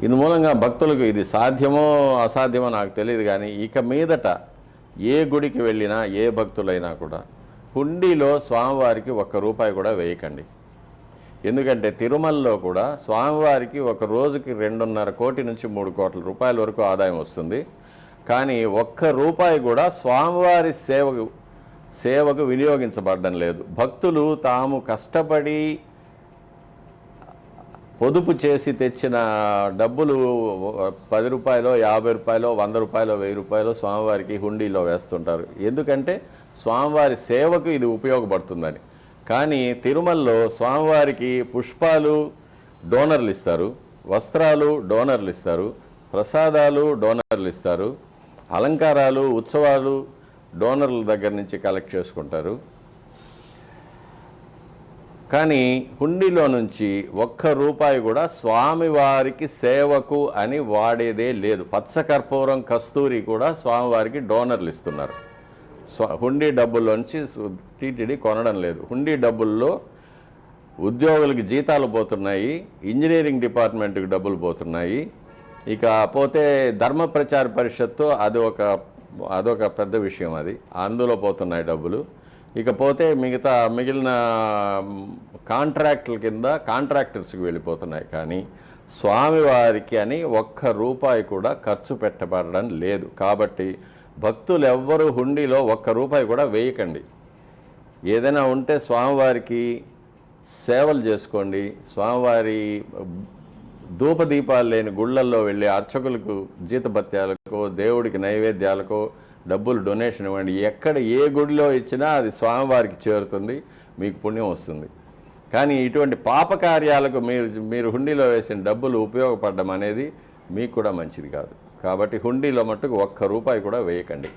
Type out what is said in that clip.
ఇందు మూలంగా భక్తులకు ఇది సాధ్యమో అసాధ్యమో నాకు తెలియదు, కానీ ఇక మీదట ఏ గుడికి వెళ్ళినా ఏ భక్తులైనా కూడా హుండీలో స్వామివారికి ₹1 కూడా వేయకండి. ఎందుకంటే తిరుమలలో కూడా స్వామివారికి ఒక రోజుకి 2.5 కోటి నుంచి 3 కోట్ల రూపాయల వరకు ఆదాయం వస్తుంది. కానీ ₹1 కూడా స్వామివారి సేవకు వినియోగించబడడం లేదు. భక్తులు తాము కష్టపడి పొదుపు చేసి తెచ్చిన డబ్బులు ₹10, ₹50, ₹100, ₹1000 స్వామివారికి హుండీలో వేస్తుంటారు. ఎందుకంటే స్వామివారి సేవకు ఇది ఉపయోగపడుతుందని. కానీ తిరుమలలో స్వామివారికి పుష్పాలు డోనర్లు ఇస్తారు, వస్త్రాలు డోనర్లు ఇస్తారు, ప్రసాదాలు డోనర్లు ఇస్తారు, అలంకారాలు ఉత్సవాలు డోనర్ల దగ్గర నుంచి కలెక్ట్ చేసుకుంటారు. కానీ హుండీలో నుంచి ₹1 కూడా స్వామివారికి సేవకు అని వాడేదే లేదు. పచ్చకర్పూరం కస్తూరి కూడా స్వామివారికి డోనర్లు ఇస్తున్నారు. హుండీ డబ్బుల్లోంచి టీటీడీ కొనడం లేదు. హుండీ డబ్బుల్లో ఉద్యోగులకి జీతాలు పోతున్నాయి, ఇంజనీరింగ్ డిపార్ట్మెంట్కి డబ్బులు పోతున్నాయి. ఇక పోతే ధర్మ ప్రచార పరిషత్తు అదొక పెద్ద విషయం, అది అందులో పోతున్నాయి డబ్బులు. ఇకపోతే మిగిలిన కాంట్రాక్టుల కింద కాంట్రాక్టర్స్కి వెళ్ళిపోతున్నాయి. కానీ స్వామివారికి అని ₹1 కూడా ఖర్చు పెట్టబడడం లేదు. కాబట్టి భక్తులు ఎవ్వరూ హుండీలో ₹1 కూడా వేయకండి. ఏదైనా ఉంటే స్వామివారికి సేవలు చేసుకోండి. స్వామివారి ధూపదీపాలు లేని గుళ్ళల్లో వెళ్ళి అర్చకులకు జీతభత్యాలకో దేవుడికి నైవేద్యాలకో డబ్బులు డొనేషన్ ఇవ్వండి. ఎక్కడ ఏ గుడిలో ఇచ్చినా అది స్వామివారికి చేరుతుంది, మీకు పుణ్యం వస్తుంది. కానీ ఇటువంటి పాపకార్యాలకు మీరు హుండీలో వేసిన డబ్బులు ఉపయోగపడడం అనేది మీకు కూడా మంచిది కాదు. కాబట్టి హుండీలో మట్టుకు ₹1 కూడా వేయకండి.